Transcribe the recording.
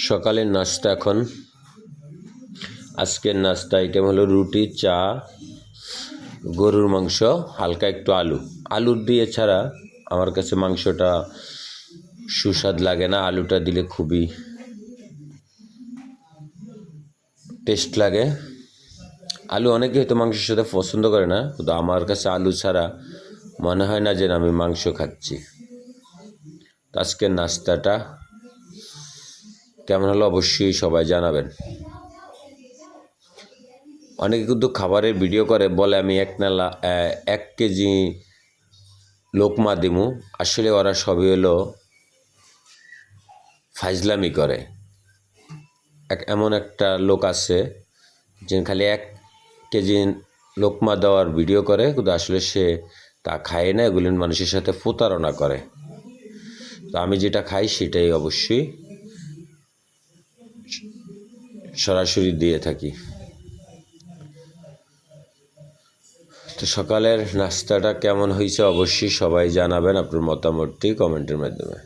সকালের নাস্তা এখন। আজকের নাস্তা আইটেম হলো রুটি, চা, গরুর মাংস, হালকা একটু আলু দিয়ে ছাড়া আমার কাছে মাংসটা সুস্বাদ লাগে না। আলুটা দিলে খুবই টেস্ট লাগে। আলু অনেকে হয়তো মাংসের সাথে পছন্দ করে না, কিন্তু আমার কাছে আলু ছাড়া মনে হয় না যে আমি মাংস খাচ্ছি। আজকের নাস্তাটা কেমন হলো অবশ্যই সবাই জানাবেন। অনেকে কিন্তু খাবারের ভিডিও করে, বলে আমি 1 কেজি লোকমা দিমু। আসলে ওরা সবই হলো ফাইজলামি করে। এমন একটা লোক আছে যে খালি 1 কেজি লোকমা দেওয়ার ভিডিও করে, কিন্তু আসলে সে তা খায় না। এগুলো মানুষের সাথে প্রতারণা করে। তো আমি যেটা খাই সেটাই অবশ্যই সরাসরি দিয়ে থাকি। তো সকালের নাস্তাটা কেমন হয়েছে অবশ্যই সবাই জানাবেন আপনার মতামতটি কমেন্টের মাধ্যমে।